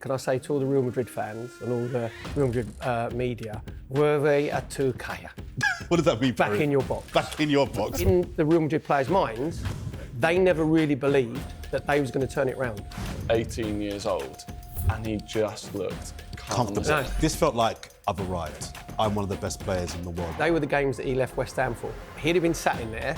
Can I say to all the Real Madrid fans and all the Real Madrid media, were they a tukaya? What does that mean? Back Barry? in your box. Back in your box. In the Real Madrid players' minds, they never really believed that they was going to turn it round. 18 years old, and he just looked Comfortable. No. This felt like I've arrived. I'm one of the best players in the world. They were the games that he left West Ham for. He'd have been sat in there,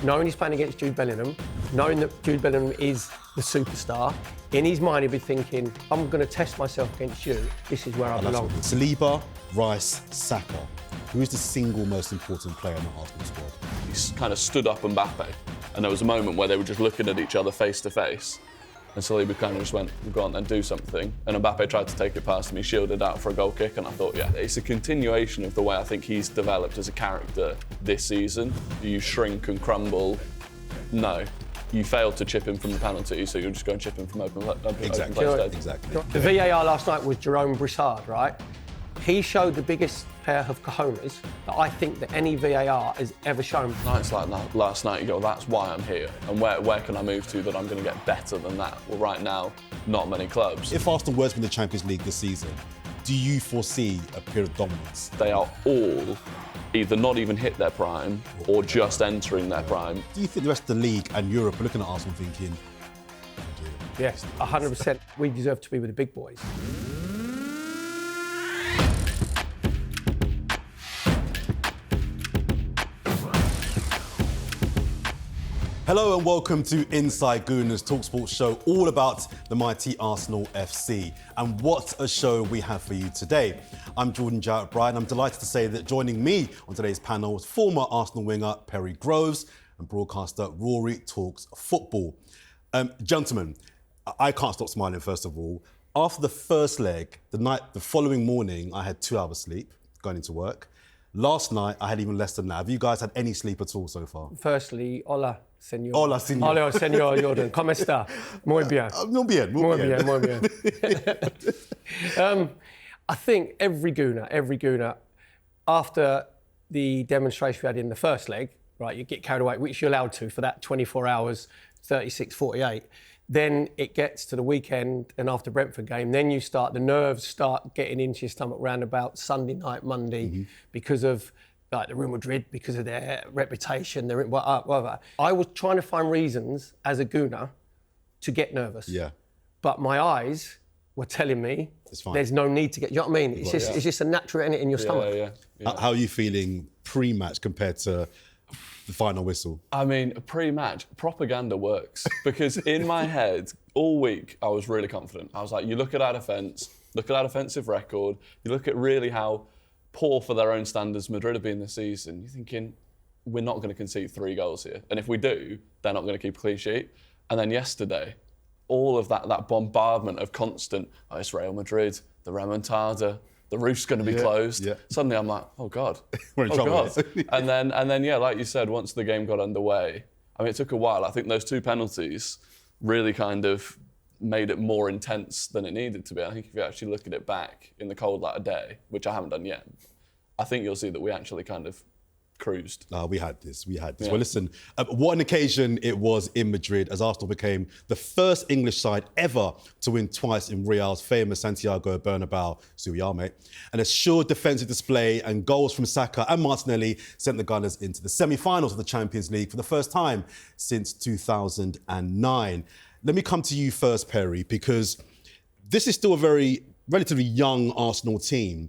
knowing he's playing against Jude Bellingham, knowing that Jude Bellingham is the superstar. In his mind, he'd be thinking, I'm going to test myself against you. This is where I belong. Saliba, Rice, Saka. Who is the single most important player in the Arsenal squad? He kind of stood up Mbappe, and there was a moment where they were just looking at each other face to face. And Saliba kind of just went, go on then, do something. And Mbappe tried to take it past him, he shielded out for a goal kick, and I thought, yeah, it's a continuation of the way I think he's developed as a character this season. You shrink and crumble. No. You failed to chip him from the penalty, so you'll just go and chip him from open play instead. Exactly. The VAR last night was Jerome Broussard, right? He showed the biggest pair of cojones that I think that any VAR has ever shown. Nights like that, last night, you go, that's why I'm here. And where can I move to that I'm going to get better than that? Well, right now, not many clubs. If Arsenal were to win the Champions League this season, do you foresee a period of dominance? They are all either not even hit their prime or just entering their prime. Do you think the rest of the league and Europe are looking at Arsenal thinking, Yes, 100%. We deserve to be with the big boys. hello and welcome to Inside Gooners, talkSPORT show all about the mighty Arsenal FC. And what a show we have for you today. I'm Jordan Jarrett-Bryan. I'm delighted to say that joining me on today's panel is former Arsenal winger Perry Groves and broadcaster Rory Talks Football. Gentlemen, I can't stop smiling first of all. After the first leg, the following morning, I had 2 hours sleep going into work. Last night, I had even less than that. Have you guys had any sleep at all so far? Firstly, hola, señor. Hola, señor. Hola, señor Jordan. ¿Cómo está? Muy bien. Muy bien, Muy bien, muy bien. I think every Gooner, after the demonstration we had in the first leg, right, you get carried away, which you're allowed to for that 24 hours, 36, 48. Then it gets to the weekend and after Brentford game, then the nerves start getting into your stomach round about Sunday night, Monday, because of like the Real Madrid, because of their reputation, whatever. I was trying to find reasons as a Gooner to get nervous. Yeah. But my eyes were telling me there's no need to get, you know what I mean? It's just a natural energy in your stomach. Yeah. How are you feeling pre-match compared to the final whistle? I mean, pre-match, propaganda works. Because in my head, all week, I was really confident. I was like, you look at our defence, look at our defensive record, you look at really how poor for their own standards Madrid have been this season, you're thinking, we're not going to concede 3 goals here. And if we do, they're not going to keep a clean sheet. And then yesterday, all of that bombardment of constant, oh, it's Real Madrid, the remontada, the roof's going to be closed. Yeah. Suddenly I'm like, oh God, we're in trouble. God. and then, yeah, like you said, once the game got underway, I mean, it took a while. I think those 2 penalties really kind of made it more intense than it needed to be. I think if you actually look at it back in the cold light of day, which I haven't done yet, I think you'll see that we actually kind of cruised. We had this. Yeah. Well, listen, what an occasion it was in Madrid as Arsenal became the first English side ever to win twice in Real's famous Santiago Bernabeu, Suyar, mate. An assured defensive display and goals from Saka and Martinelli sent the Gunners into the semi-finals of the Champions League for the first time since 2009. Let me come to you first, Perry, because this is still a very relatively young Arsenal team.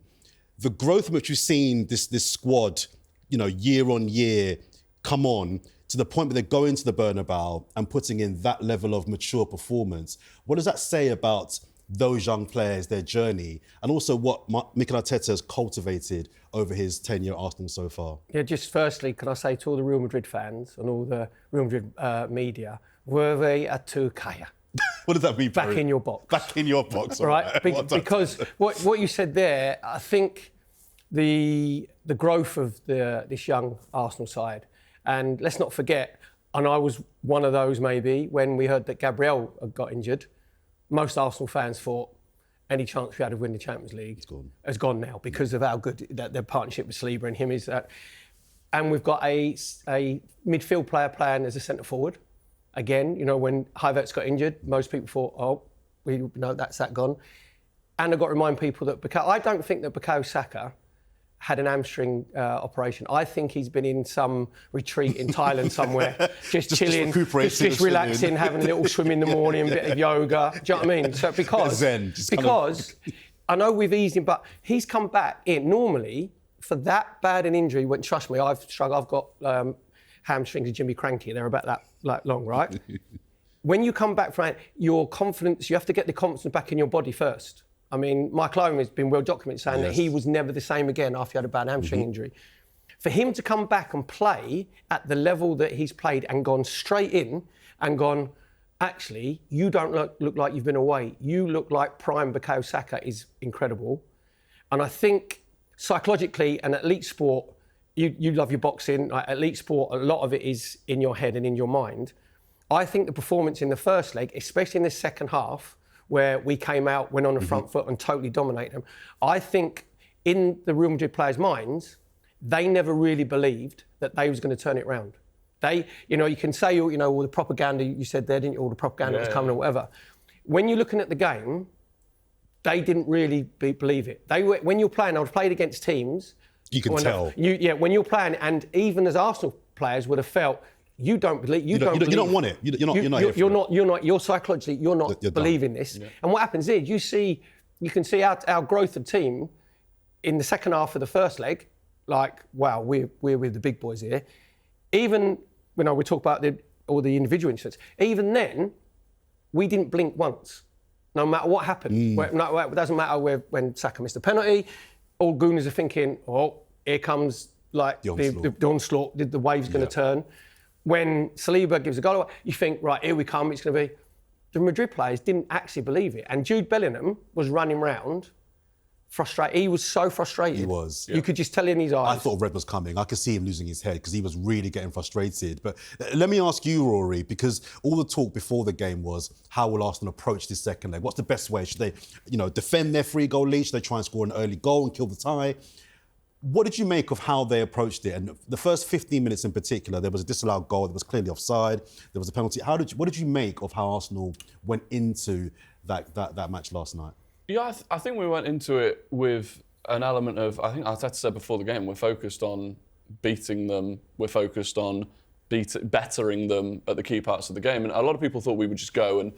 The growth in which we've seen this squad, you know, year on year, come on to the point where they're going to the Bernabeu and putting in that level of mature performance. What does that say about those young players, their journey, and also what Mikel Arteta has cultivated over his tenure at Arsenal so far? Yeah, just firstly, can I say to all the Real Madrid fans and all the Real Madrid media, were they a tukaya? What does that mean, Back Perry? in your box. Back in your box, right? Because what you said there, I think the growth of this young Arsenal side, and let's not forget, and I was one of those maybe, when we heard that Gabriel had got injured, most Arsenal fans thought any chance we had of winning the Champions League has gone now because of how good their partnership with Saliba and him is. And we've got a midfield player playing as a centre forward. Again, you know, when Havertz got injured, most people thought, oh, we know that's that gone. And I've got to remind people that I don't think that Bukayo Saka had an hamstring operation. I think he's been in some retreat in Thailand somewhere, just chilling, just relaxing, having a little swim in the morning, a bit of yoga. Do you know what I mean? So because I know we've eased him, but he's come back in. Normally, for that bad an injury, trust me, I've struggled. I've got hamstrings and Jimmy Cranky. They're about that long, right? When you come back from your confidence, you have to get the confidence back in your body first. I mean, Michael Owen has been well documented saying that he was never the same again after he had a bad hamstring injury. For him to come back and play at the level that he's played and gone straight in and gone, actually, you don't look like you've been away. You look like prime Bukayo Saka is incredible. And I think psychologically and elite sport, you love your boxing, like elite sport, a lot of it is in your head and in your mind. I think the performance in the first leg, especially in the second half, where we came out, went on the front foot and totally dominated them. I think in the Real Madrid players' minds, they never really believed that they was going to turn it round. You can say, all the propaganda you said there, didn't you? All the propaganda was coming or whatever. When you're looking at the game, they didn't really believe it. When you're playing, I was played against teams. You can tell. When you're playing, and even as Arsenal players would have felt, you don't believe. You don't want it. You're psychologically, you're not believing this. Yeah. And what happens is you can see our growth of team in the second half of the first leg. Like, wow, we're with the big boys here. Even when we talk about all the individual incidents, even then, we didn't blink once. No matter what happened, it doesn't matter when Saka missed a penalty. All Gooners are thinking, oh, here comes the onslaught. The wave's going to turn. When Saliba gives a goal away, you think, right, here we come, it's going to be... The Madrid players didn't actually believe it. And Jude Bellingham was running round, frustrated. He was so frustrated. He was. You could just tell in his eyes. I thought red was coming. I could see him losing his head because he was really getting frustrated. But let me ask you, Rory, because all the talk before the game was, how will Arsenal approach this second leg? What's the best way? Should they, defend their 3-goal lead? Should they try and score an early goal and kill the tie? What did you make of how they approached it? And the first 15 minutes in particular, there was a disallowed goal that was clearly offside. There was a penalty. What did you make of how Arsenal went into that match last night? Yeah, I think we went into it with an element of, I think Arteta said before the game, we're focused on beating them. We're focused on bettering them at the key parts of the game. And a lot of people thought we would just go and,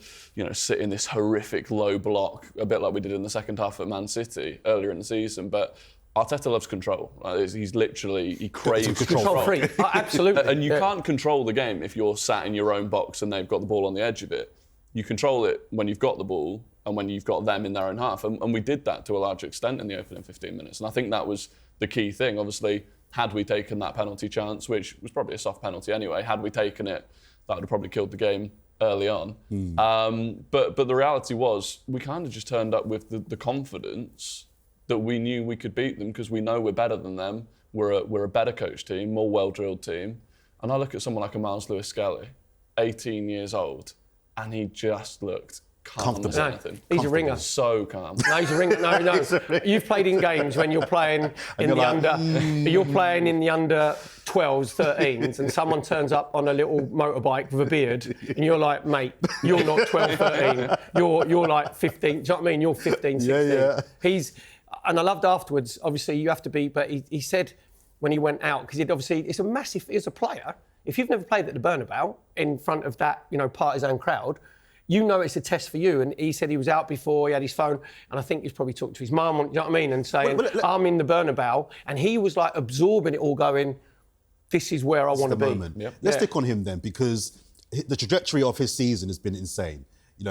sit in this horrific low block, a bit like we did in the second half at Man City earlier in the season. But Arteta loves control. He craves control. Freak. Absolutely. And you can't control the game if you're sat in your own box and they've got the ball on the edge of it. You control it when you've got the ball and when you've got them in their own half. And we did that to a large extent in the opening 15 minutes. And I think that was the key thing. Obviously, had we taken that penalty chance, which was probably a soft penalty anyway, had we taken it, that would have probably killed the game early on. But the reality was, we kind of just turned up with the confidence that we knew we could beat them because we know we're better than them. We're a better coached team, more well-drilled team. And I look at someone like a Miles Lewis-Skelly, 18 years old, and he just looked calm as anything. He's a ringer. So calm. No, he's a ringer. No. You've played in games when you're playing in the you're playing in the under 12s, 13s, and someone turns up on a little motorbike with a beard, and you're like, mate, you're not 12, 13. You're like 15. Do you know what I mean? You're 15, 16. And I loved afterwards, obviously you have to be, but he said when he went out, because he's a player. If you've never played at the Bernabeu in front of that, partisan crowd, it's a test for you. And he said he was out before, he had his phone, and I think he's probably talked to his mum, you know what I mean, and saying, I'm in the Bernabeu. And he was like absorbing it all, going, this is where I want to be. Yep. Let's stick on him then, because the trajectory of his season has been insane.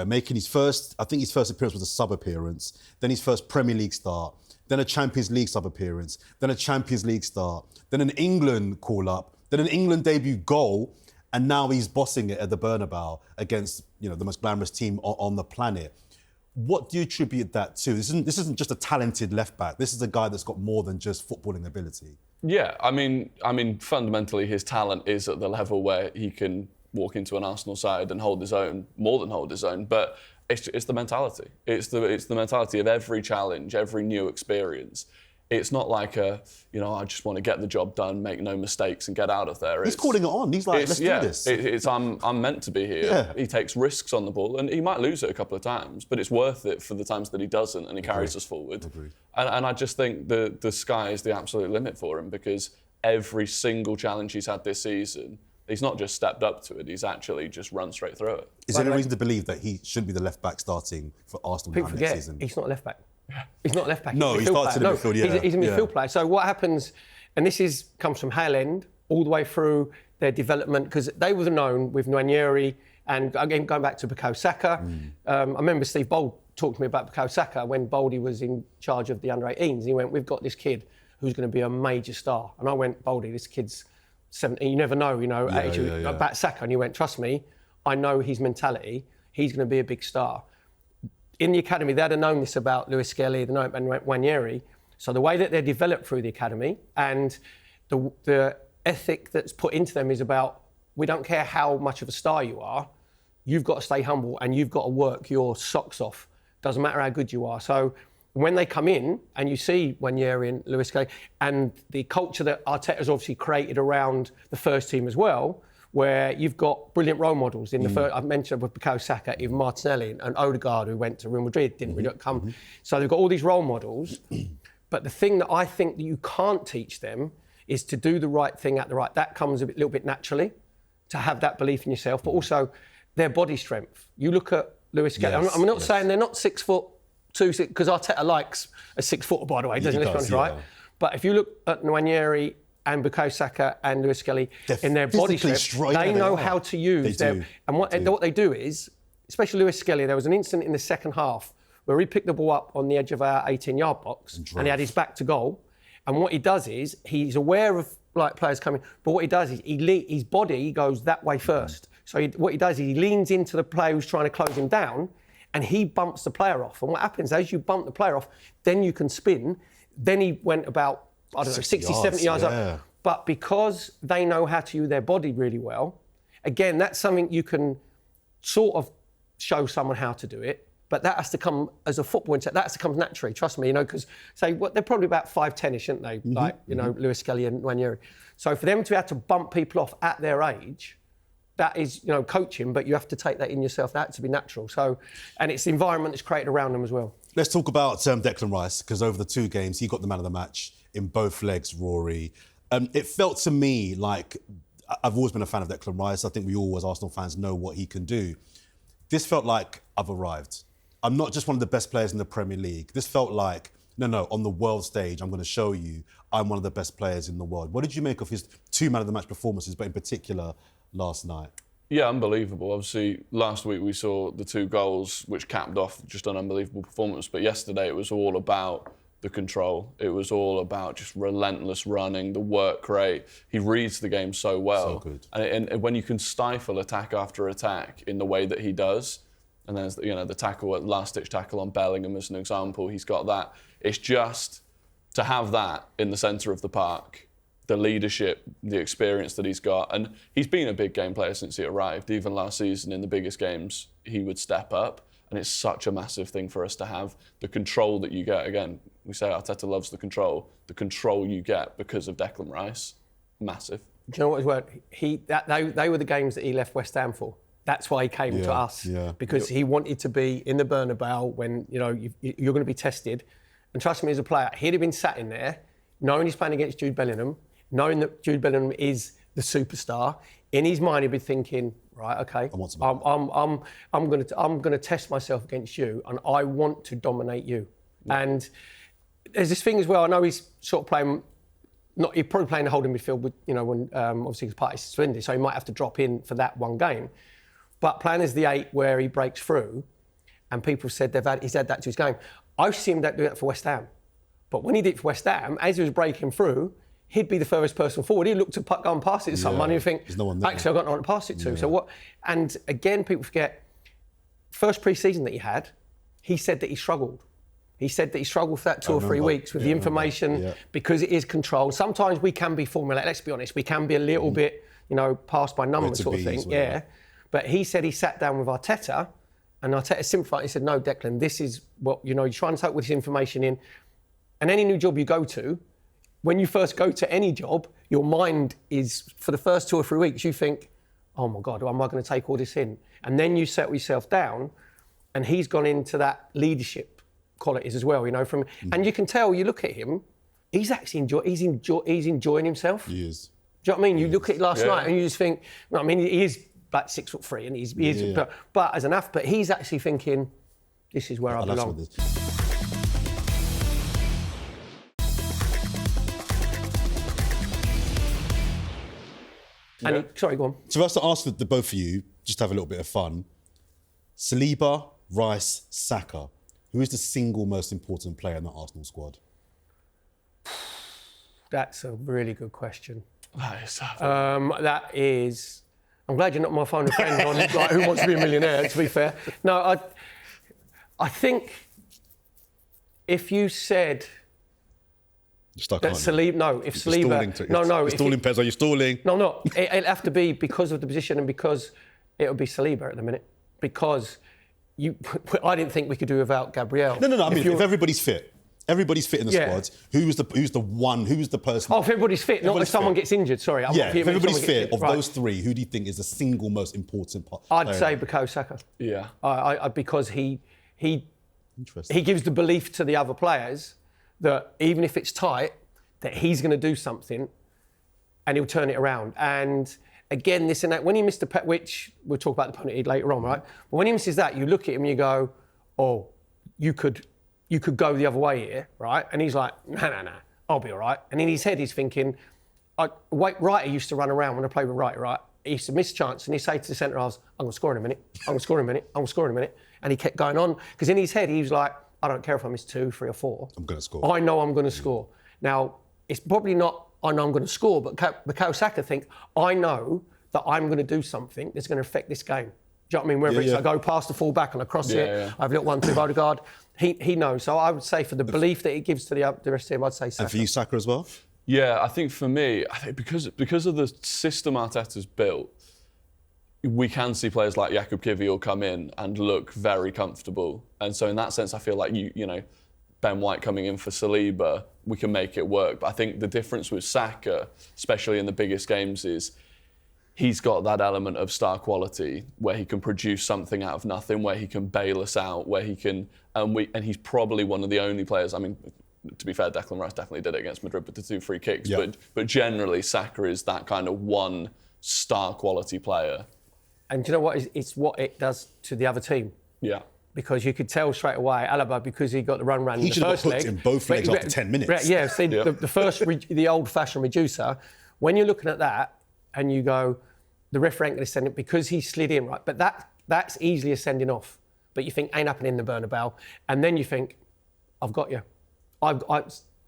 Making his first appearance was a sub-appearance, then his first Premier League start, then a Champions League sub-appearance, then a Champions League start, then an England call-up, then an England debut goal, and now he's bossing it at the Bernabeu against, the most glamorous team on the planet. What do you attribute that to? This isn't just a talented left-back. This is a guy that's got more than just footballing ability. Yeah, I mean, fundamentally, his talent is at the level where he can walk into an Arsenal side and hold his own, more than hold his own, but it's the mentality. It's the mentality of every challenge, every new experience. It's not like I just want to get the job done, make no mistakes and get out of there. He's calling it on. He's like, let's do this. I'm meant to be here. Yeah. He takes risks on the ball and he might lose it a couple of times, but it's worth it for the times that he doesn't and he carries us forward. And I just think the sky is the absolute limit for him, because every single challenge he's had this season, he's not just stepped up to it, he's actually just run straight through it. Is there any reason to believe that he shouldn't be the left back starting for Arsenal next season? He's not a left back. He's not a left back. No, he starts in the midfield, yeah. He's a midfield player. So what happens, and this comes from Hale End all the way through their development, because they were known with Nwaneri, and again, going back to Bukayo Saka. I remember Steve Bold talked to me about Bukayo Saka when Boldy was in charge of the under-18s. He went, we've got this kid who's going to be a major star. And I went, Boldy, this kid's 17, you never know, attitude about Saka. And he went, trust me, I know his mentality. He's going to be a big star. In the academy, they'd have known this about Lewis Skelly and Nwaneri. So the way that they're developed through the academy and the ethic that's put into them is about, we don't care how much of a star you are, you've got to stay humble and you've got to work your socks off. Doesn't matter how good you are. So when they come in and you see Nwaneri and Lewis Skelly and the culture that Arteta's obviously created around the first team as well, where you've got brilliant role models in the first, I've mentioned with Bukayo Saka, even Martinelli and Odegaard, who went to Real Madrid, didn't really come. So they've got all these role models. But the thing that I think that you can't teach them is to do the right thing at the right. That comes a little bit naturally, to have that belief in yourself, but also their body strength. You look at Lewis Skelly. I'm not saying they're not 6'2", because Arteta likes a 6-footer, by the way, doesn't he? Right? But if you look at Nwaneri and Bukayo Saka and Lewis Skelly in their body strength, they know how to use them. And what they do is, especially Lewis Skelly, there was an incident in the second half where he picked the ball up on the edge of our 18-yard box and he had his back to goal. And what he does is, he's aware of players coming, but what he does is his body goes that way first. So what he does is he leans into the player who's trying to close him down and he bumps the player off. And what happens, as you bump the player off, then you can spin. Then he went about, 60, 70 yards up. But because they know how to use their body really well, again, that's something you can sort of show someone how to do it. But that has to come as a football insight. That has to come naturally, trust me, because they're probably about 5'10-ish, aren't they? Lewis Skelly and Nwaneri. So for them to be able to bump people off at their age, that is, coaching, but you have to take that in yourself. That to be natural. So, and it's the environment that's created around them as well. Let's talk about Declan Rice, because over the 2 games, he got the man of the match in both legs, Rory. It felt to me like, I've always been a fan of Declan Rice. I think we all, as Arsenal fans, know what he can do. This felt like I've arrived. I'm not just one of the best players in the Premier League. This felt like, no, on the world stage, I'm going to show you I'm one of the best players in the world. What did you make of his 2 man of the match performances, but in particular, last night? Yeah, unbelievable. Obviously, last week we saw the 2 goals, which capped off just an unbelievable performance. But yesterday it was all about the control. It was all about just relentless running, the work rate. He reads the game so well. So good. And when you can stifle attack after attack in the way that he does, and then the tackle, last-ditch tackle on Bellingham as an example, he's got that. It's just to have that in the centre of the park, the leadership, the experience that he's got. And he's been a big game player since he arrived. Even last season in the biggest games, he would step up. And it's such a massive thing for us to have. The control that you get, again, we say Arteta loves the control you get because of Declan Rice, massive. Do you know what his word? They were the games that he left West Ham for. That's why he came to us, because he wanted to be in the Bernabeu when you're going to be tested. And trust me, as a player, he'd have been sat in there, knowing he's playing against Jude Bellingham, knowing that Jude Bellingham is the superstar. In his mind, he'd be thinking, right, okay, I'm going to test myself against you, and I want to dominate you. Yeah. And there's this thing as well. I know he's sort of playing. He's probably playing the holding midfield, with, when obviously his party's suspended, so he might have to drop in for that one game. But playing as the 8 where he breaks through, and people said he's had that to his game. I've seen him do that for West Ham. But when he did it for West Ham, as he was breaking through, he'd be the furthest person forward. He'd look to go and pass it to someone, and he'd think, no one there. Actually, I've got no one to pass it to. So what? And again, people forget, first pre-season that he had, he said that he struggled. He said that he struggled for that 2 or 3 weeks with the information, because it is controlled. Sometimes we can be formulaic, let's be honest, we can be a little bit, passed by numbers sort of thing. Yeah. But he said he sat down with Arteta, and Arteta simplified. He said, no, Declan, this is what, you're trying to take with this information in. And any new job you go to, when you first go to any job, your mind is, for the first 2 or 3 weeks, you think, oh my God, am I going to take all this in? And then you settle yourself down, and he's gone into that leadership qualities as well, and you can tell, you look at him, he's actually he's enjoying himself. He is. Do you know what I mean? You look at it last night and you just think, he is like 6'3", and he is, but as an athlete, he's actually thinking, this is where I belong. And sorry, go on. So for us to ask the both of you, just to have a little bit of fun, Saliba, Rice, Saka, who is the single most important player in the Arsenal squad? That's a really good question. That is. I'm glad you're not my phone friend on like Who Wants to Be a Millionaire. To be fair, no, I think if you said that Saliba, if Saliba, you're stalling, Pez, are you stalling? No, it'd have to be because of the position and because it would be Saliba at the minute because I didn't think we could do without Gabriel. No. I mean, if everybody's fit. Everybody's fit in the squad. Who's the person? Oh, if everybody's fit, not if someone gets injured. Sorry. If everybody's fit, of those three, who do you think is the single most important part? I'd say Bukayo Saka. Yeah. Because he gives the belief to the other players that even if it's tight, that he's going to do something, and he'll turn it around. And again, this and that. When he missed the which we'll talk about the penalty later on, right? But when he misses that, you look at him and you go, oh, you could go the other way here, right? And he's like, no, I'll be all right. And in his head, he's thinking, Wrighter used to run around when I played with Wrighter, right? He used to miss a chance and he'd say to the centre halves, I'm going to score in a minute, I'm going to score in a minute, I'm going to score in a minute. And he kept going on, because in his head, he was like, I don't care if I miss 2, 3 or 4. I'm going to score. I know I'm going to score. Now, it's probably not, I know I'm going to score, but Bukayo Saka thinks, I know that I'm going to do something that's going to affect this game. Do you know what I mean? Whether it's I go past the full back and I cross it, I have a little 1-2 Odegaard. He knows. So I would say for the belief that he gives to the rest of the team, I'd say Saka. And for you, Saka as well? Yeah, I think for me, because of the system Arteta's built, we can see players like Jakub Kiwior come in and look very comfortable. And so in that sense, I feel like Ben White coming in for Saliba, we can make it work. But I think the difference with Saka, especially in the biggest games, is he's got that element of star quality where he can produce something out of nothing, where he can bail us out, where he can, and he's probably one of the only players. I mean, to be fair, Declan Rice definitely did it against Madrid with the 2 free kicks. Yep. But generally, Saka is that kind of one star quality player. And do you know what? It's what it does to the other team. Yeah. Because you could tell straight away, Alaba, because he got the run in the first leg. He should have got hooked in both legs after 10 minutes. Yeah, see, the first, the old-fashioned reducer, when you're looking at that and you go, the referee ain't going to send it because he slid in, right? But that's easily a sending off. But you think, ain't happening in the Bernabeu. And then you think, I've got you.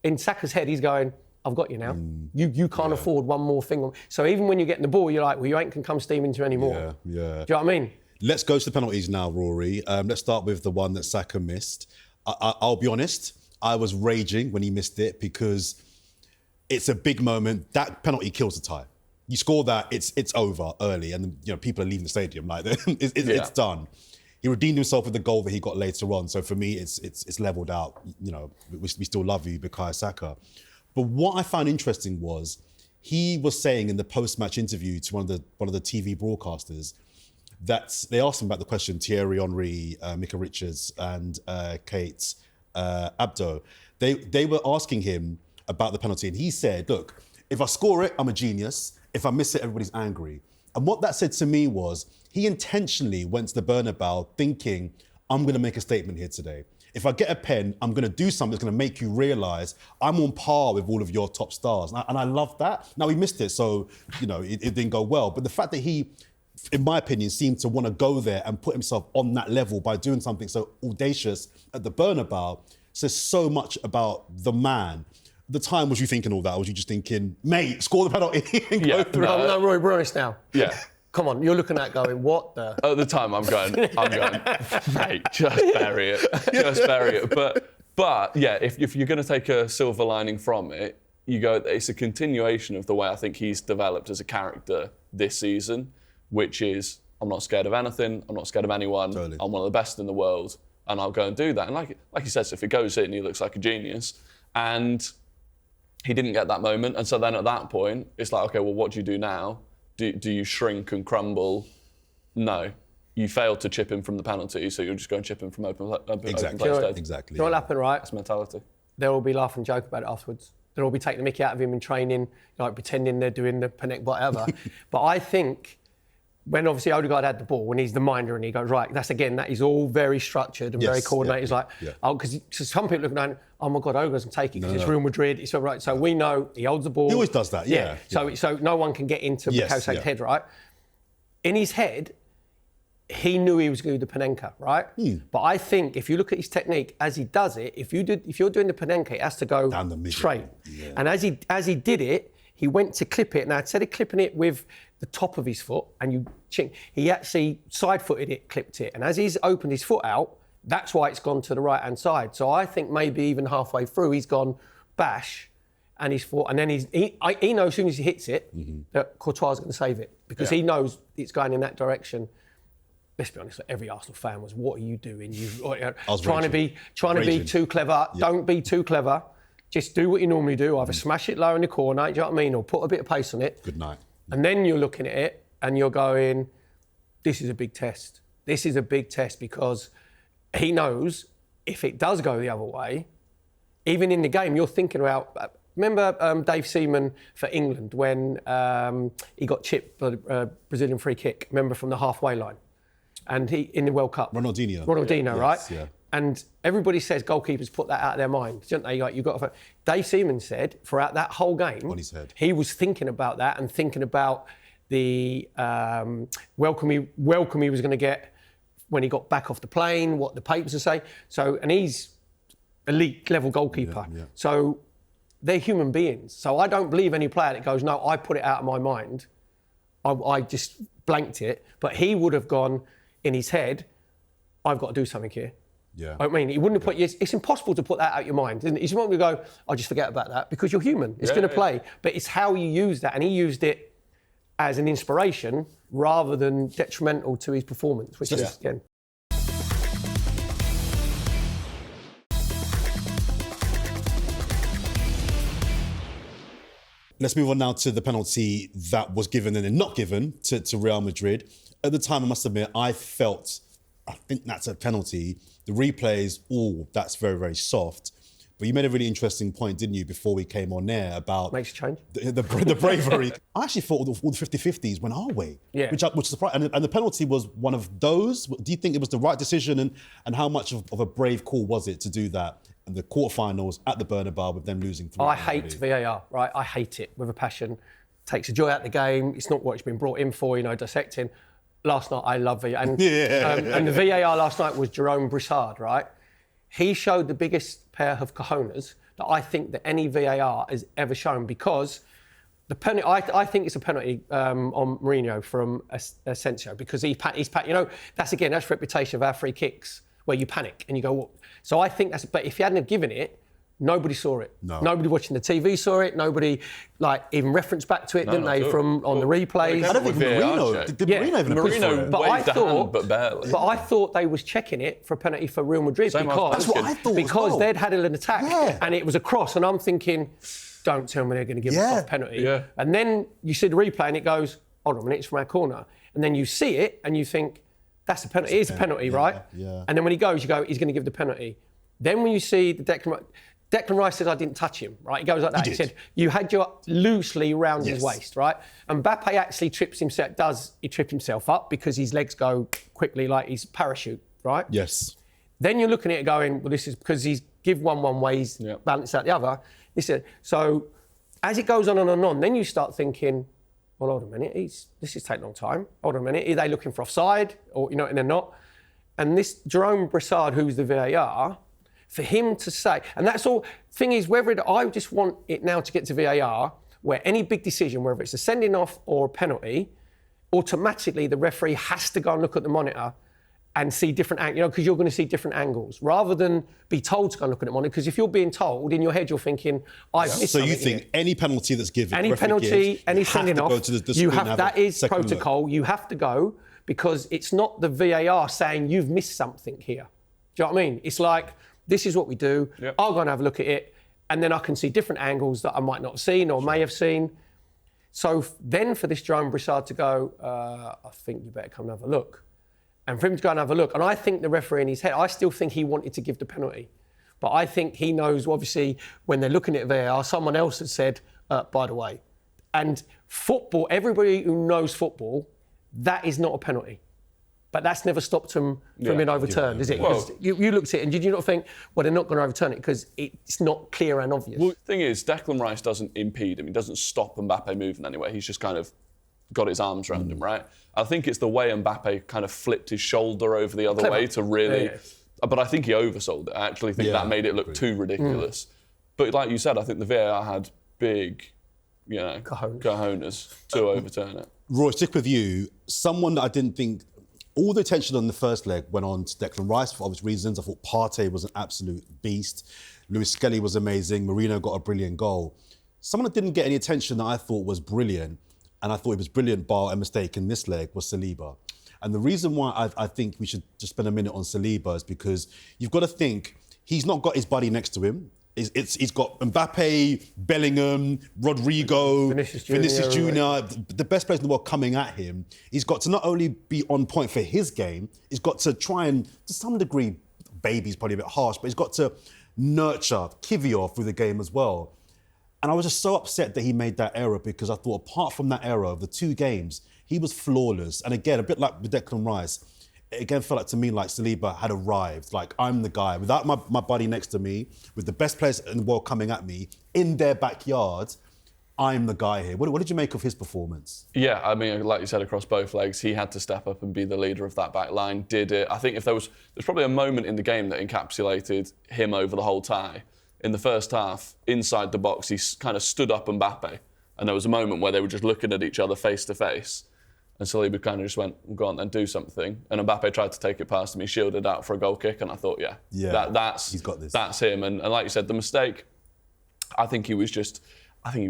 In Saka's head, he's going, I've got you now. You can't afford one more thing. So even when you're getting the ball, you're like, well, you ain't can come steaming to anymore. Yeah. Do you know what I mean? Let's go to the penalties now, Rory. Let's start with the one that Saka missed. I'll be honest, I was raging when he missed it because it's a big moment. That penalty kills the tie. You score that, it's over early, and people are leaving the stadium. Like it's done. He redeemed himself with the goal that he got later on. So for me, it's levelled out. We still love you, Bukayo Saka. But what I found interesting was he was saying in the post-match interview to one of the TV broadcasters that they asked him about the question. Thierry Henry, Mika Richards, and Kate Abdo. They were asking him about the penalty, and he said, "Look, if I score it, I'm a genius. If I miss it, everybody's angry." And what that said to me was he intentionally went to the Bernabeu thinking, I'm going to make a statement here today. If I get a pen, I'm going to do something that's going to make you realise I'm on par with all of your top stars. And I love that. Now, he missed it, so, it didn't go well. But the fact that he, in my opinion, seemed to want to go there and put himself on that level by doing something so audacious at the Bernabeu says so much about the man. At the time, was you thinking all that? Or was you just thinking, mate, score the penalty and go through? No, Rory, we're honest now. Yeah. Come on, you're looking at going, what the? At the time, I'm going, mate, just bury it. Just bury it. But yeah, if you're going to take a silver lining from it, you go, it's a continuation of the way I think he's developed as a character this season, which is, I'm not scared of anything, I'm not scared of anyone, totally. I'm one of the best in the world, and I'll go and do that. And like he says, if it goes in, he looks like a genius. And he didn't get that moment. And so then at that point, it's like, okay, well, what do you do now? Do you shrink and crumble? No. You failed to chip in from the penalty, so you'll just go and chip in from open play instead. Exactly. You know what'll happen, right? That's mentality. They'll all be laughing and joking about it afterwards. They'll all be taking the mickey out of him in training, like pretending they're doing the panic, whatever. But I think when obviously Odegaard had the ball, when he's the minder and he goes, right, that is all very structured and very coordinated. He's like, because some people look down, oh my God, Odegaard's going to take it because it's Real Madrid. It's all right. So we know he holds the ball. He always does that, yeah. So no one can get into Bukayo's head, right? In his head, he knew he was going to do the Panenka, right? But I think if you look at his technique as he does it, if you're doing the Panenka, it has to go down the middle, straight. Yeah. And as he did it, he went to clip it. Now instead of clipping it with the top of his foot and he actually side-footed it, clipped it. And as he's opened his foot out, that's why it's gone to the right-hand side. So I think maybe even halfway through, he's gone bash and he's fought. And then he knows as soon as he hits it that Courtois is going to save it because he knows it's going in that direction. Let's be honest, every Arsenal fan was, what are you doing? Trying to be too clever. Yeah. Don't be too clever. Just do what you normally do. Either smash it low in the corner, do you know what I mean? Or put a bit of pace on it. Good night. And then you're looking at it and you're going, this is a big test. This is a big test because he knows if it does go the other way, even in the game, you're thinking about, remember Dave Seaman for England when he got chipped for the Brazilian free kick, remember from the halfway line? And he, in the World Cup. Ronaldinho, right? Yeah. And everybody says goalkeepers put that out of their mind, don't they? Like, Dave Seaman said throughout that whole game, on his head, he was thinking about that and thinking about the welcome he was going to get when he got back off the plane, what the papers would say. So, and he's elite level goalkeeper. Yeah. So they're human beings. So I don't believe any player that goes, no, I put it out of my mind. I just blanked it. But he would have gone in his head, I've got to do something here. Yeah. I mean, he wouldn't have put. It's impossible to put that out of your mind. You just want to go, I'll just forget about that because you're human. It's going to play. But it's how you use that. And he used it as an inspiration rather than detrimental to his performance, which is, again. Let's move on now to the penalty that was given and then not given to Real Madrid. At the time, I must admit, I think that's a penalty. The replays, that's very, very soft. But you made a really interesting point, didn't you, before we came on air about... Makes a change. The bravery. I actually thought all the 50-50s went our way. Yeah. Which surprised. And the penalty was one of those. Do you think it was the right decision? And how much of a brave call was it to do that in the quarterfinals at the Bernabeu with them losing 3-1? I hate VAR, right? I hate it with a passion. Takes the joy out of the game. It's not what it's been brought in for, dissecting. Last night, I love VAR. And the VAR last night was Jarrett-Bryan, right? He showed the biggest pair of cojones that I think that any VAR has ever shown because the penalty, I think it's a penalty on Mourinho from Asensio because he's that's reputation of our free kicks where you panic and you go, what? So I think but if he hadn't have given it, nobody saw it. No. Nobody watching the TV saw it. Nobody even referenced back to it, didn't they? On the replays. I don't think Mourinho did. But barely. But I thought they was checking it for a penalty for Real Madrid because they'd had an attack and it was a cross, and I'm thinking, don't tell me they're going to give a soft penalty. Yeah. And then you see the replay and it goes, hold on a minute, it's from our corner, and then you see it and you think, that's a penalty. It is a penalty, right? Yeah. And then when he goes, you go, he's going to give the penalty. Then when you see the Declan Rice says, I didn't touch him, right? He goes like that. He said, you had your loosely around his waist, right? And Mbappe actually tripped himself up because his legs go quickly like he's parachute, right? Yes. Then you're looking at it going, well, this is because he's give one way, he's balanced out the other. So as it goes on and on, then you start thinking, well, hold on a minute, this is taking a long time. Hold on a minute, are they looking for offside? Or, and they're not. And this Jarrett-Bryan, who's the VAR, for him to say, and that's all, thing is, I just want it now to get to VAR, where any big decision, whether it's a sending off or a penalty, automatically the referee has to go and look at the monitor and see different angles, because you're going to see different angles, rather than be told to go and look at the monitor. Because if you're being told, in your head, you're thinking, I've missed something. So you think any penalty that's given, any penalty, any sending off, that is protocol. You have to go, because it's not the VAR saying you've missed something here. Do you know what I mean? It's like, this is what we do. Yep. I'll go and have a look at it. and then I can see different angles that I might not have seen or may have seen. So then for this Jerome Broussard to go, I think you better come and have a look. And for him to go and have a look, and I think the referee in his head, I still think he wanted to give the penalty. But I think he knows, obviously, when they're looking at VAR, someone else has said, by the way. And football, everybody who knows football, that is not a penalty. But that's never stopped them from being overturned, is it? Well, you looked at it and did you not think, well, they're not going to overturn it because it's not clear and obvious? Well, the thing is, Declan Rice doesn't impede him. He doesn't stop Mbappe moving anywhere. He's just kind of got his arms around him, right? I think it's the way Mbappe kind of flipped his shoulder over the other way to really... Yeah. But I think he oversold it. I actually think that made it look too ridiculous. But like you said, I think the VAR had big, cojones to overturn it. Roy, stick with you. Someone that I didn't think... All the attention on the first leg went on to Declan Rice for obvious reasons. I thought Partey was an absolute beast. Lewis Skelly was amazing. Marino got a brilliant goal. Someone that didn't get any attention that I thought was brilliant, and I thought he was brilliant bar a mistake in this leg, was Saliba. And the reason why I think we should just spend a minute on Saliba is because you've got to think he's not got his buddy next to him. He's got Mbappe, Bellingham, Rodrigo, Vinicius Junior, the best players in the world coming at him. He's got to not only be on point for his game, he's got to try and, to some degree, baby's probably a bit harsh, but he's got to nurture Kivior through the game as well. And I was just so upset that he made that error because I thought apart from that error of the 2 games, he was flawless. And again, a bit like with Declan Rice, it again felt like to me like Saliba had arrived. Like, I'm the guy. Without my buddy next to me, with the best players in the world coming at me, in their backyard, I'm the guy here. What did you make of his performance? Yeah, I mean, like you said, across both legs, he had to step up and be the leader of that back line, did it. I think if there's probably a moment in the game that encapsulated him over the whole tie. In the first half, inside the box, he kind of stood up Mbappe. And there was a moment where they were just looking at each other face to face. And Saliba kind of just went, well, go on then, do something. And Mbappe tried to take it past him. He shielded out for a goal kick. And I thought, that's, he's got this. That's him. And like you said, the mistake, I think he was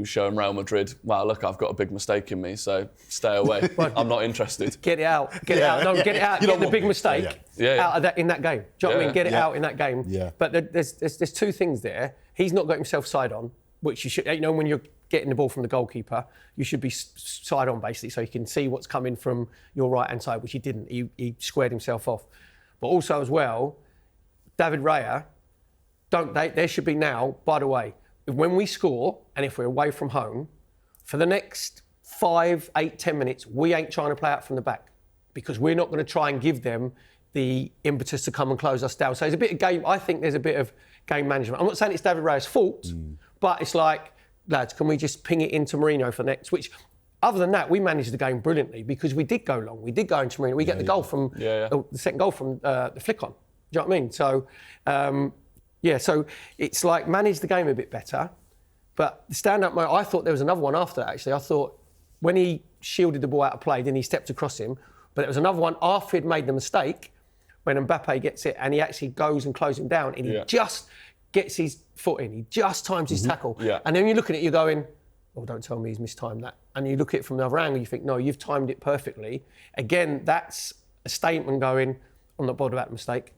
showing Real Madrid, wow, look, I've got a big mistake in me, so stay away. I'm not interested. Get it out. Get it out. No, get it out. Get the big mistake out of that in that game. Do you know what I mean? Get it out in that game. Yeah. But there's 2 things there. He's not got himself side on, which you should, when you're getting the ball from the goalkeeper, you should be side on basically, so you can see what's coming from your right hand side, which he didn't. He squared himself off. But also as well, David Raya, there should be now, by the way, when we score and if we're away from home, for the next 5, 8, 10 minutes, we ain't trying to play out from the back because we're not going to try and give them the impetus to come and close us down. So there's a bit of game, I think there's a bit of game management. I'm not saying it's David Raya's fault, but it's like, lads, can we just ping it into Marino for next? Which, other than that, we managed the game brilliantly because we did go long. We did go into Marino. We get the goal from, the second goal from the flick on. Do you know what I mean? So, so it's like manage the game a bit better. But the stand-up moment, I thought there was another one after that, actually. I thought when he shielded the ball out of play, then he stepped across him. But there was another one after he'd made the mistake when Mbappe gets it and he actually goes and closes him down and he just gets his foot in. He just times his tackle. Yeah. And then you're looking at it, you're going, oh, don't tell me he's mistimed that. And you look at it from another angle, you think, no, you've timed it perfectly. Again, that's a statement going, I'm not bothered about the mistake.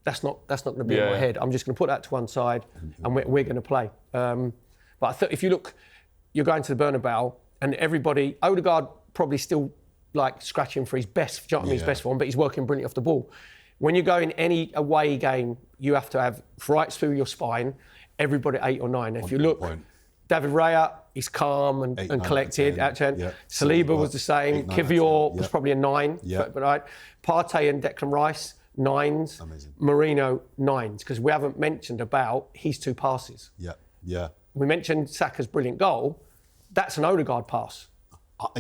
That's not going to be in my head. I'm just going to put that to one side and we're going to play. But I thought if you look, you're going to the Bernabeu and everybody, Odegaard probably still like scratching for his best, do you know what I mean, his best form, but he's working brilliantly off the ball. When you go in any away game, you have to have right through your spine, everybody 8 or 9. If you look, David Raya, he's calm and collected. 10. Saliba was the same. Kivior was probably a 9. Right. Partey and Declan Rice, 9s. Amazing. Marino, 9s, because we haven't mentioned about his 2 passes. We mentioned Saka's brilliant goal. That's an Odegaard pass.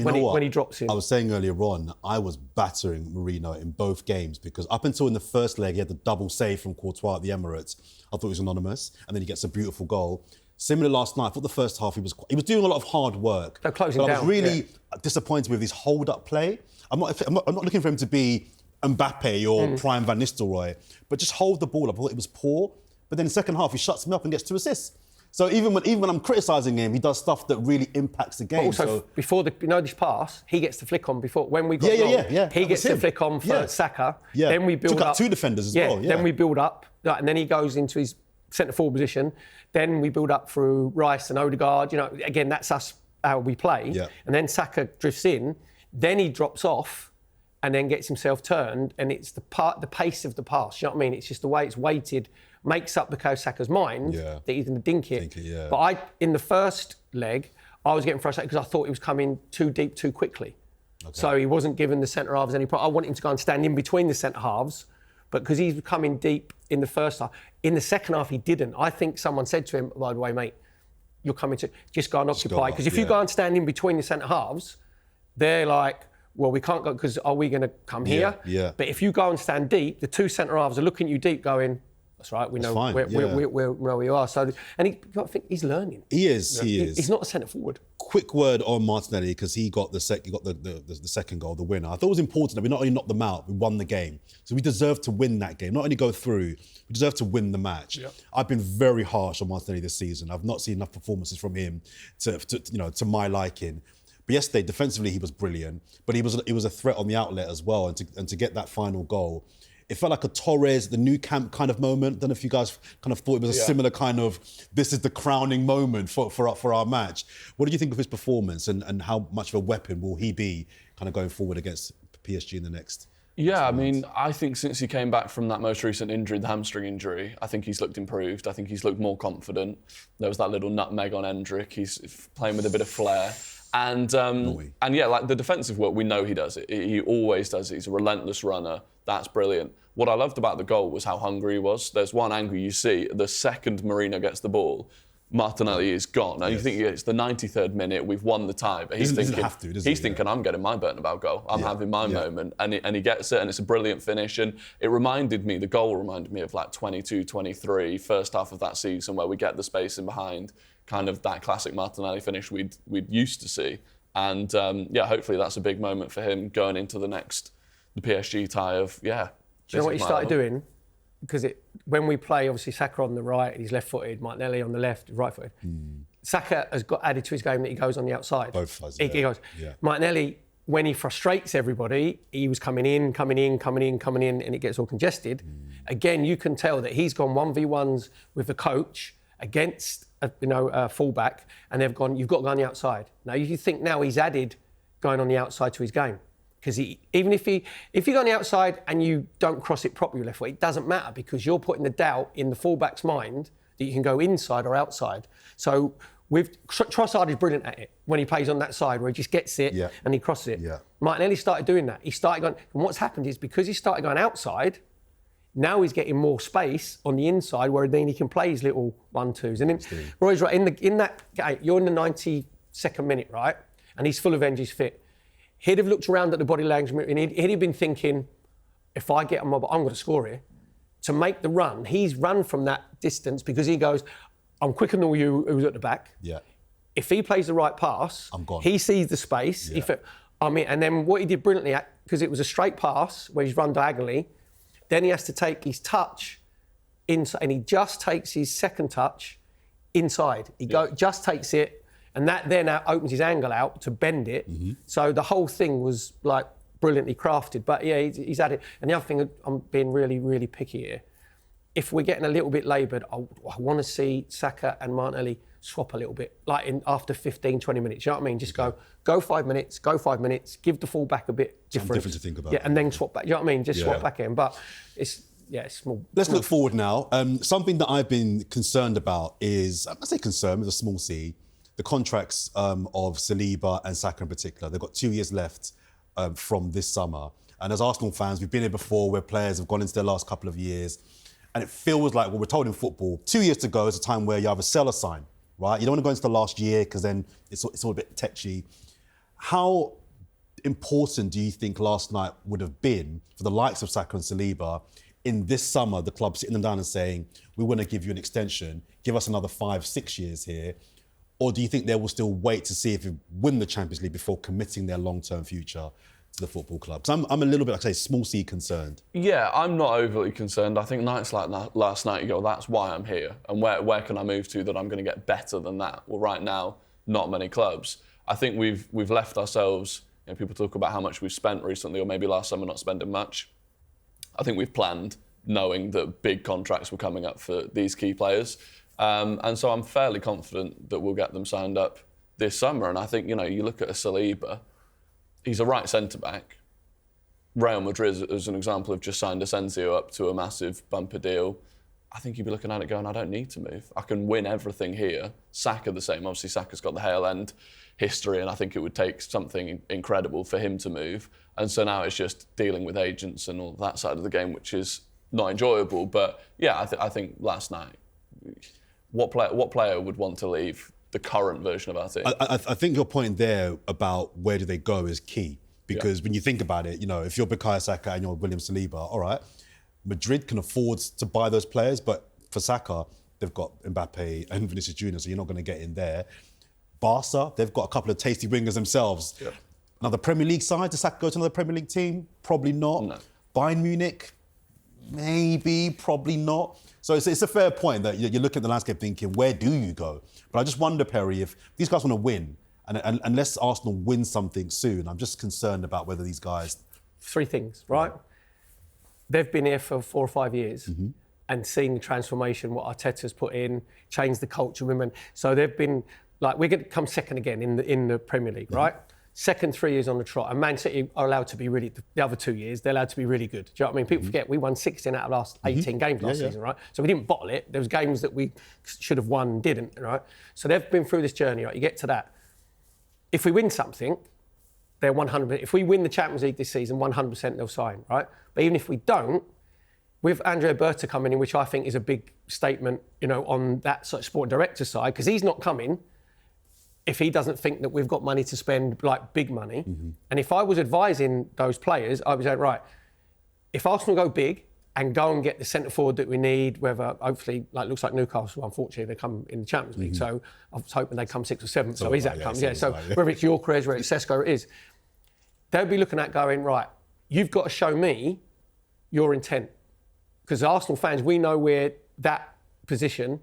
When he drops in. I was saying earlier on, I was battering Marino in both games because up until in the first leg, he had the double save from Courtois at the Emirates. I thought it was anonymous, and then he gets a beautiful goal. Similar last night, I thought the first half he was doing a lot of hard work. They're closing but down. I was really disappointed with his hold-up play. I'm not looking for him to be Mbappe or prime Van Nistelrooy, but just hold the ball up. I thought it was poor, but then in the second half he shuts me up and gets 2 assists. So even when I'm criticising him, he does stuff that really impacts the game. But also, before this pass, he gets the flick on before when we got wrong. He gets the flick on for Saka. Then we build Took up 2 defenders as well. Then we build up, and then he goes into his centre forward position. Then we build up through Rice and Odegaard. You know, again, that's us how we play. Yeah. And then Saka drifts in. Then he drops off, and then gets himself turned. And it's the pace of the pass. You know what I mean? It's just the way it's weighted, makes up Bukayo Saka's mind that he's going to dink it. But in the first leg, I was getting frustrated because I thought he was coming too deep too quickly. Okay. So he wasn't giving the centre halves any problem. I wanted him to go and stand in between the centre halves. But because he's coming deep in the first half, in the second half he didn't. I think someone said to him, by the way, mate, you're coming to just go and occupy. Because if you go and stand in between the centre halves, they're like, well, we can't go because are we going to come here? Yeah. But if you go and stand deep, the two centre halves are looking at you deep, going, that's right, we know where you are. So, and I think he's learning. He is. He's not a centre forward. Quick word on Martinelli because he got the second goal, the winner. I thought it was important that we not only knocked them out, we won the game. So we deserve to win that game. Not only go through, we deserve to win the match. Yep. I've been very harsh on Martinelli this season. I've not seen enough performances from him to my liking. But yesterday, defensively, he was brilliant. But he was a threat on the outlet as well. And to get that final goal, it felt like a Torres, the new camp kind of moment. I don't know if you guys kind of thought it was a similar kind of, this is the crowning moment for our match. What do you think of his performance and how much of a weapon will he be kind of going forward against PSG in the next? Yeah, I mean, I think since he came back from that most recent injury, the hamstring injury, I think he's looked improved. I think he's looked more confident. There was that little nutmeg on Endrick. He's playing with a bit of flair. And yeah, like the defensive work, we know he does it. He always does it. He's a relentless runner. That's brilliant. What I loved about the goal was how hungry he was. There's one angle you see, the second Marino gets the ball, Martinelli is gone. And you think it's the 93rd minute, we've won the tie. But he's thinking, I'm getting my Bernabeu goal. I'm having my moment. And he gets it, and it's a brilliant finish. And the goal reminded me of like 22, 23, first half of that season where we get the space in behind, kind of that classic Martinelli finish we'd used to see. And hopefully that's a big moment for him going into the PSG tie of, Do you know what he started doing? Because when we play, obviously, Saka on the right, he's left-footed, Martinelli on the left, right-footed. Saka has got added to his game that he goes on the outside. Both sides, He goes. Yeah. Martinelli, when he frustrates everybody, he was coming in, and it gets all congested. Again, you can tell that he's gone 1v1s with the coach against a fullback, and they've gone, you've got to go on the outside. Now, you think now he's added going on the outside to his game. Because even if you go on the outside and you don't cross it properly left foot, it doesn't matter because you're putting the doubt in the fullback's mind that you can go inside or outside. So Trossard is brilliant at it when he plays on that side where he just gets it and he crosses it. Yeah. Martinelli started doing that. He started going, and what's happened is because he started going outside, now he's getting more space on the inside where then he can play his little 1-2s. And then Roy's right, in that game, you're in the 92nd minute, right? And he's full of energy, he's fit. He'd have looked around at the body language and he'd have been thinking, if I get on my, I'm going to score here. To make the run, he's run from that distance because he goes, I'm quicker than all you who's at the back. Yeah. If he plays the right pass, I'm gone. He sees the space. Yeah. And then what he did brilliantly, because it was a straight pass where he's run diagonally, then he has to take his touch inside, and he just takes his second touch inside. He just takes it. And that then opens his angle out to bend it. So the whole thing was like brilliantly crafted. But yeah, he's added. And the other thing, I'm being really, really picky here. If we're getting a little bit laboured, I want to see Saka and Martinelli swap a little bit, like after 15, 20 minutes. You know what I mean? Just go 5 minutes, give the full-back a bit different. Different to think about. Yeah, and then swap back. You know what I mean? Just swap back in. But it's small. Let's look forward now. Something that I've been concerned about is, I say concerned, with a small c, the contracts of Saliba and Saka in particular. They've got 2 years left from this summer. And as Arsenal fans, we've been here before where players have gone into their last couple of years. And it feels like, well, we're told in football, 2 years to go is a time where you have a sell or sign, right? You don't want to go into the last year because then it's all a bit tetchy. How important do you think last night would have been for the likes of Saka and Saliba in this summer, the club sitting them down and saying, we want to give you an extension, give us another 5-6 years here? Or do you think they will still wait to see if you win the Champions League before committing their long-term future to the football club? So I'm a little bit, like I say, small c concerned. Yeah, I'm not overly concerned. I think nights like last night, you go, that's why I'm here. And where can I move to that I'm going to get better than that? Well, right now, not many clubs. I think we've left ourselves, people talk about how much we've spent recently or maybe last summer not spending much. I think we've planned knowing that big contracts were coming up for these key players. And so I'm fairly confident that we'll get them signed up this summer. And I think, you look at a Saliba, he's a right centre-back. Real Madrid, as an example, have just signed Asensio up to a massive bumper deal. I think you'd be looking at it going, I don't need to move. I can win everything here. Saka the same. Obviously, Saka's got the Hale End history, and I think it would take something incredible for him to move. And so now it's just dealing with agents and all that side of the game, which is not enjoyable. But yeah, I think last night, what player would want to leave the current version of our team? I think your point there about where do they go is key. Because when you think about it, if you're Bukayo Saka and you're William Saliba, all right, Madrid can afford to buy those players, but for Saka, they've got Mbappe and Vinicius Junior, so you're not going to get in there. Barca, they've got a couple of tasty wingers themselves. Yeah. Another Premier League side, does Saka go to another Premier League team? Probably not. No. Bayern Munich? Maybe, probably not. So it's a fair point that you're looking at the landscape thinking, where do you go? But I just wonder, Perry, if these guys want to win, and unless Arsenal win something soon, I'm just concerned about whether these guys... Three things, right? They've been here for 4 or 5 years and seen the transformation, what Arteta's put in, changed the culture, women. So they've been, we're going to come second again in the Premier League, right? Second 3 years on the trot. And Man City are allowed to be really, the other 2 years, they're allowed to be really good. Do you know what I mean? People forget we won 16 out of last 18 games last season, right? So we didn't bottle it. There was games that we should have won and didn't, right? So they've been through this journey, right? You get to that. If we win something, they're 100%. If we win the Champions League this season, 100% they'll sign, right? But even if we don't, with Andrea Berta coming in, which I think is a big statement, on that sort of sport director side, because he's not coming if he doesn't think that we've got money to spend, big money. And if I was advising those players, I would say, right, if Arsenal go big and go and get the centre forward that we need, whether hopefully, looks like Newcastle, unfortunately, they come in the Champions League. So I was hoping they come 6th or 7th. So Isak comes, So whether it's Gyökeres, whether it's Sesko, it is. They'll be looking at going, right, you've got to show me your intent. Because Arsenal fans, we know we're that position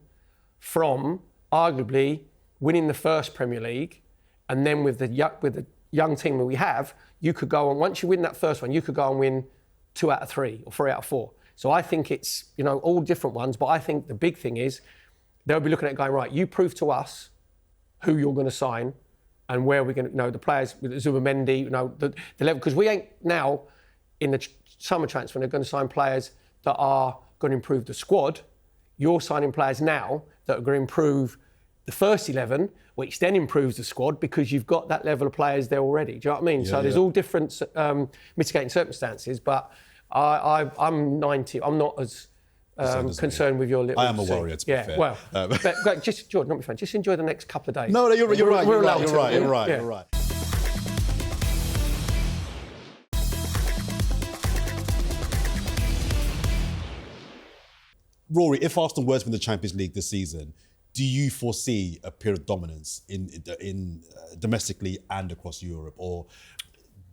from arguably winning the first Premier League, and then with the young team that we have, you could go on, once you win that first one, you could go and win 2 out of 3 or 3 out of 4. So I think it's, all different ones, but I think the big thing is they'll be looking at going, right, you prove to us who you're going to sign and where we're going to, the players, Zubimendi, the level, because we ain't now in the summer transfer, they're going to sign players that are going to improve the squad. You're signing players now that are going to improve the first 11, which then improves the squad because you've got that level of players there already. Do you know what I mean? So there's all different mitigating circumstances, but I'm 90. I'm not as concerned with your little... I am a warrior, to be fair. Well, but just, Jordan, not be fun. Just enjoy the next couple of days. No, you're right. You're right. Rory, if Arsenal were to win the Champions League this season, do you foresee a period of dominance in domestically and across Europe, or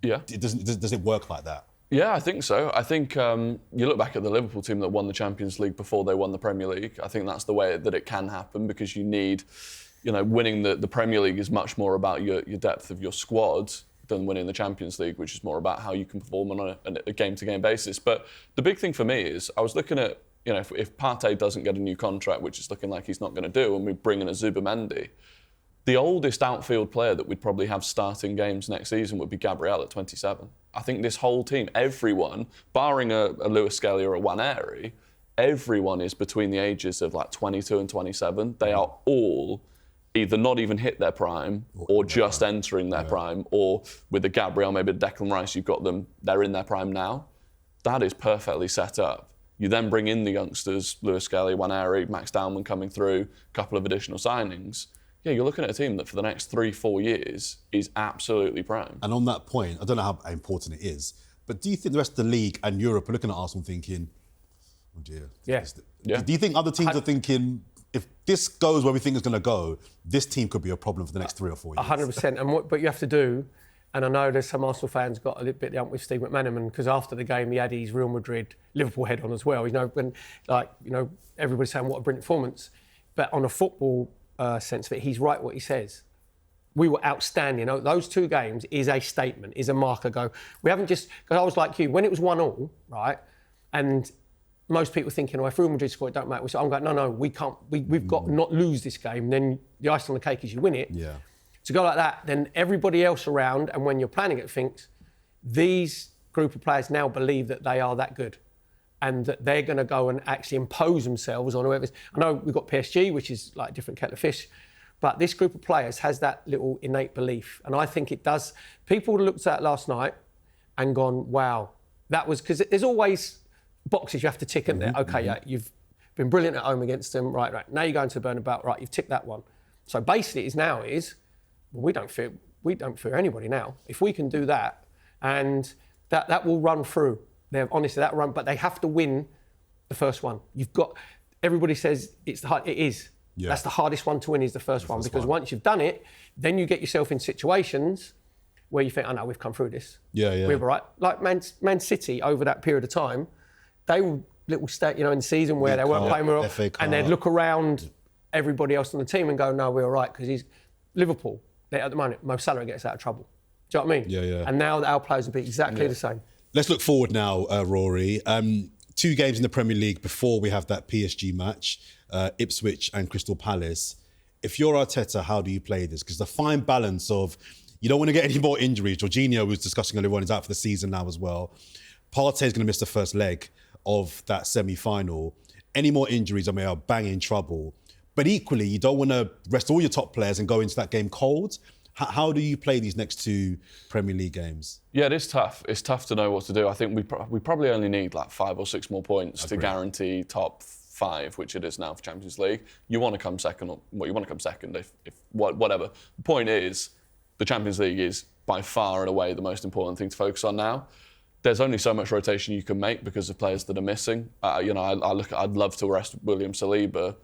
does it work like that? Yeah, I think so. I think you look back at the Liverpool team that won the Champions League before they won the Premier League. I think that's the way that it can happen because you need, winning the Premier League is much more about your depth of your squad than winning the Champions League, which is more about how you can perform on a game-to-game basis. But the big thing for me is I was looking at, if Partey doesn't get a new contract, which is looking like he's not going to do, and we bring in a Zubimendi, the oldest outfield player that we'd probably have starting games next season would be Gabriel at 27. I think this whole team, everyone, barring a Lewis Skelly or a Waneri, everyone is between the ages of 22 and 27. They are all either not even hit their prime or just entering their prime, or with the Gabriel, maybe the Declan Rice, you've got them, they're in their prime now. That is perfectly set up. You then bring in the youngsters, Lewis Skelly, Waneri, Max Dowman coming through, a couple of additional signings. Yeah, you're looking at a team that for the next 3-4 years is absolutely prime. And on that point, I don't know how important it is, but do you think the rest of the league and Europe are looking at Arsenal thinking, oh dear. Yeah. Do you think other teams are thinking, if this goes where we think it's going to go, this team could be a problem for the next 3 or 4 years? 100%. But you have to do, and I know there's some Arsenal fans got a little bit the ump with Steve McManaman because after the game he had his Real Madrid Liverpool head on as well. When everybody's saying what a brilliant performance, but on a football sense of it, he's right what he says. We were outstanding. Those 2 games is a statement, is a marker. We haven't just, because I was like you, when it was 1-1, right, and most people thinking, if Real Madrid score, it don't matter. So I'm going, no, we can't. We've got to not lose this game. Then the icing on the cake is you win it. Yeah. To go like that, then everybody else around, and when you're planning it, thinks these group of players now believe that they are that good, and that they're going to go and actually impose themselves on whoever. I know we've got PSG, which is like a different kettle of fish, but this group of players has that little innate belief, and I think it does. People looked at it last night and gone, wow, that was, because there's always boxes you have to tick in there. Okay, yeah, you've been brilliant at home against them, right. Now you're going to the Bernabeu, right? You've ticked that one. So basically, well, we don't fear anybody now. If we can do that, and that will run through. Honestly, that run, but they have to win the first one. Everybody says it is. Yeah. That's the hardest one to win, is the first one, because once you've done it, then you get yourself in situations where you think, oh no, we've come through this. Yeah. We're right. Like Man City over that period of time, they were little state, in the season where they weren't playing well, and they'd look around everybody else on the team and go, no, we're all right, because he's Liverpool. At the moment, Mo Salah gets out of trouble. Do you know what I mean? Yeah. And now our players will be exactly the same. Let's look forward now, Rory. 2 games in the Premier League before we have that PSG match, Ipswich and Crystal Palace. If you're Arteta, how do you play this? Because the fine balance of, you don't want to get any more injuries. Jorginho was discussing earlier on, he's out for the season now as well. Partey's going to miss the first leg of that semi-final. Any more injuries, I mean, are bang in trouble. But equally, you don't want to rest all your top players and go into that game cold. How do you play these next 2 Premier League games? Yeah, it is tough. It's tough to know what to do. I think we probably only need like 5 or 6 more points to guarantee top 5, which it is now for Champions League. You want to come second, if whatever. The point is, the Champions League is by far and away the most important thing to focus on now. There's only so much rotation you can make because of players that are missing. I'd love to rest William Saliba.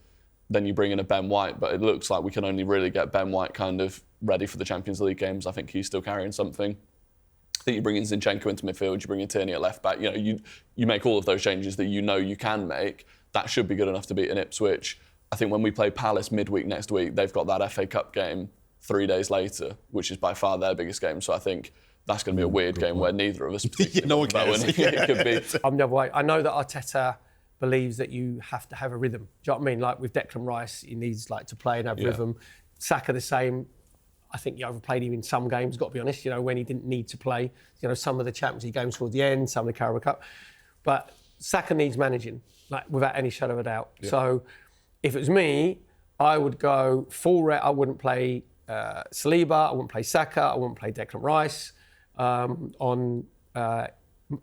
Then you bring in a Ben White, but it looks like we can only really get Ben White kind of ready for the Champions League games. I think he's still carrying something. I think you bring in Zinchenko into midfield, you bring in Tierney at left back. You make all of those changes that you can make. That should be good enough to beat an Ipswich. I think when we play Palace midweek next week, they've got that FA Cup game 3 days later, which is by far their biggest game. So I think that's going to be a weird game where neither of us no one cares. It could be. I'm the other way. I know that Arteta believes that you have to have a rhythm. Do you know what I mean? Like with Declan Rice, he needs to play and have rhythm. Saka the same. I think he overplayed him in some games, got to be honest, when he didn't need to play. Some of the Champions League games towards the end, some of the Carabao Cup. But Saka needs managing, without any shadow of a doubt. Yeah. So if it was me, I would go full I wouldn't play Saliba, I wouldn't play Saka, I wouldn't play Declan Rice. On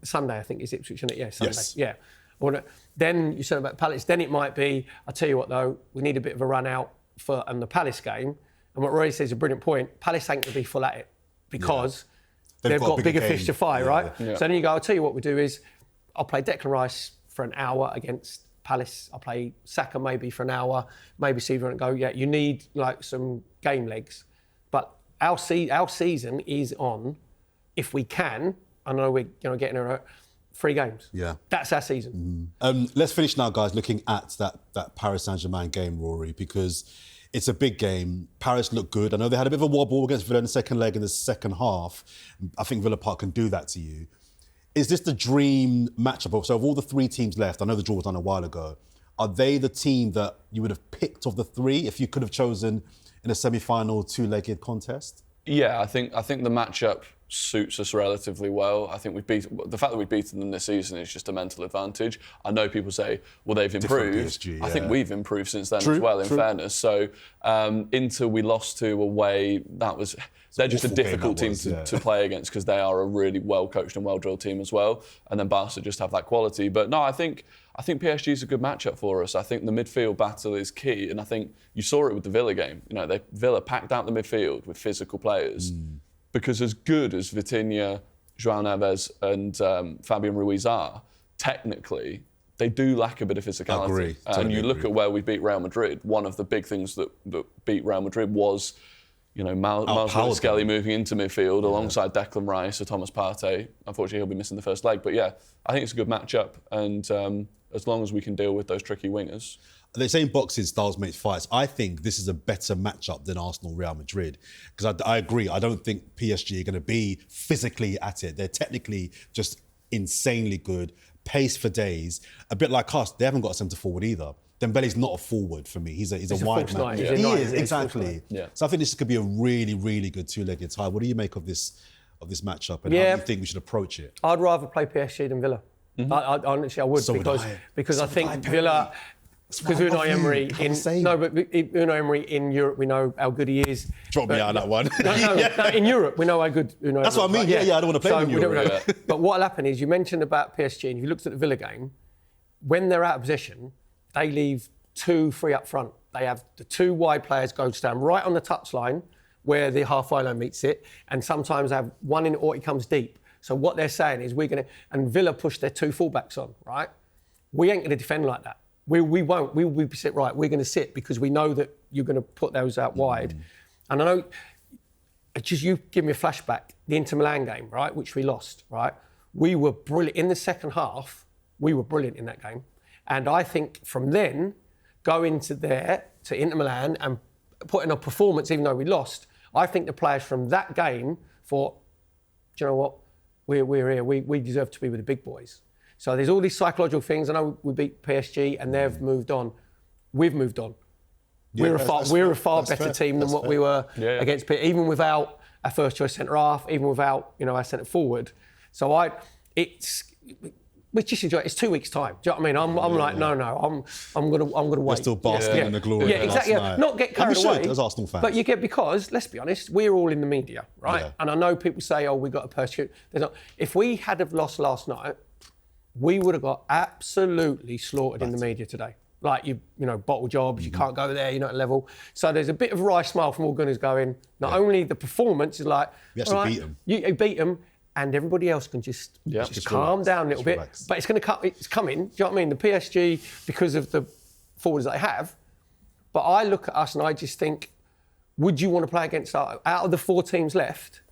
Sunday, I think, is Ipswich, isn't it? Yeah, Sunday. Yes. Yeah. Then you said about Palace. Then it might be, I'll tell you what though, we need a bit of a run out on the Palace game. And what Rory says is a brilliant point. Palace ain't going to be full at it because they've got bigger fish to fry, right? Yeah. So then you go, I'll tell you what we do is, I'll play Declan Rice for an hour against Palace. I'll play Saka maybe for an hour, maybe Seaver and go, you need some game legs. But our season is on, if we can, I know we're getting a 3 games. Yeah. That's our season. Let's finish now, guys, looking at that Paris Saint-Germain game, Rory, because it's a big game. Paris looked good. I know they had a bit of a wobble against Villa in the second leg in the second half. I think Villa Park can do that to you. Is this the dream matchup? So of all the 3 teams left, I know the draw was done a while ago, are they the team that you would have picked of the 3 if you could have chosen in a semi-final 2-legged contest? Yeah, I think the matchup suits us relatively well. I think the fact that we've beaten them this season is just a mental advantage. I know people say, well, they've improved. PSG, yeah. I think we've improved since then as well, in fairness. So Inter we lost to away, they're just a difficult team to play against because they are a really well-coached and well-drilled team as well. And then Barca just have that quality. But no, I think PSG is a good matchup for us. I think the midfield battle is key. And I think you saw it with the Villa game. Villa packed out the midfield with physical players. Because as good as Vitinha, João Neves and Fabian Ruiz are, technically, they do lack a bit of physicality. Agree. And you look at where we beat Real Madrid, one of the big things that beat Real Madrid was, Miles Skelly moving into midfield alongside Declan Rice or Thomas Partey. Unfortunately, he'll be missing the first leg. But yeah, I think it's a good matchup. And as long as we can deal with those tricky wingers. They're saying boxing styles make fights. I think this is a better matchup than Arsenal-Real Madrid. Because I agree, I don't think PSG are going to be physically at it. They're technically just insanely good. pace for days. A bit like us, they haven't got a centre forward either. Dembele's not a forward for me. He's a wide false man. nine. He's a He nine. is, He's exactly. Yeah. So I think this could be a really, really good two-legged tie. What do you make of this matchup, and how do you think we should approach it? I'd rather play PSG than Villa. Honestly, I would, So would I. because I think Perry. Villa. Because right Unai off you. Emery Can't say. Unai Emery in Europe, we know how good he is. Drop me out of that one. No, in Europe, we know how good Unai That's what I mean. Yeah, I don't want to play with we don't Europe. know. But what'll happen is, you mentioned about PSG, and if you looked at the Villa game, when they're out of possession, they leave 2 free up front. They have the 2 wide players go stand right on the touchline where the halfway line meets it, and sometimes they have one in or he comes deep. So what they're saying is, and Villa push their 2 fullbacks on, right? We ain't going to defend like that. We won't. We will sit right. We're going to sit because we know that you're going to put those out wide. And I know, you give me a flashback, the Inter Milan game, right, which we lost, right? We were brilliant. In the second half, we were brilliant in that game. And I think from then, going to Inter Milan and putting a performance, even though we lost, I think the players from that game thought, do you know what? We're here. We deserve to be with the big boys. So there's all these psychological things. I know we beat PSG and they've moved on. We've moved on. Yeah, we're a far better team than what we were against PSG, even without our first choice centre half, even without our centre forward. So we just enjoy it. It's 2 weeks' time. Do you know what I mean? I'm like, no, I'm gonna wait. We're still basking in the glory. Yeah, exactly. Last night. Not get carried away. As Arsenal fans. But because, let's be honest, we're all in the media, right? Yeah. And I know people say, we got to persecute. There's not. If we had have lost last night, we would have got absolutely slaughtered in the media today. Like, bottle jobs, you can't go there, you're not at level. So there's a bit of a wry smile from all Gooners going, not only the performance is like, We actually beat them. You beat them, and everybody else can just calm down a little bit. relax. But it's coming. Do you know what I mean? The PSG, because of the forwards they have. But I look at us and I just think, would you want to play against us? Out of the 4 teams left,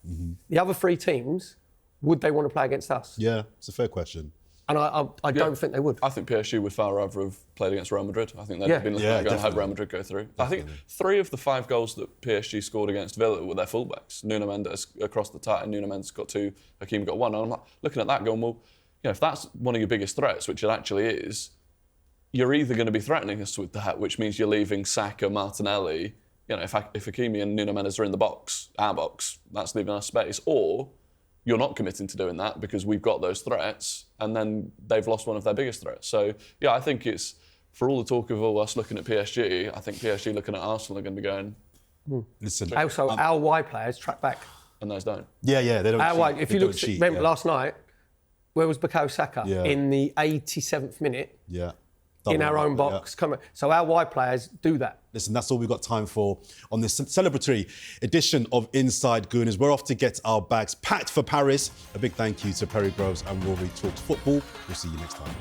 the other 3 teams, would they want to play against us? Yeah, it's a fair question. And I don't think they would. I think PSG would far rather have played against Real Madrid. I think they'd have been looking at going to have Real Madrid go through. I think 3 of the 5 goals that PSG scored against Villa were their fullbacks. Nuno Mendes across the tie, and Nuno Mendes got 2, Hakim got 1. And I'm like, looking at that going, well, if that's one of your biggest threats, which it actually is, you're either going to be threatening us with that, which means you're leaving Saka, Martinelli. If Hakimi and Nuno Mendes are in the box, our box, that's leaving us space. Or you're not committing to doing that because we've got those threats, and then they've lost one of their biggest threats. So, I think it's, for all the talk of all us looking at PSG, I think PSG looking at Arsenal are going to be going, Listen. Also, our wide players track back. and those don't. Yeah, they don't Our cheat. wide, if They you don't look, cheat, remember last night, where was Bukayo Saka? Yeah. In the 87th minute, Yeah. in Double our own up, box. Come on. So our wide players do that. Listen, that's all we've got time for on this celebratory edition of Inside Gooners. We're off to get our bags packed for Paris. A big thank you to Perry Groves and Rory Talks Football. We'll see you next time.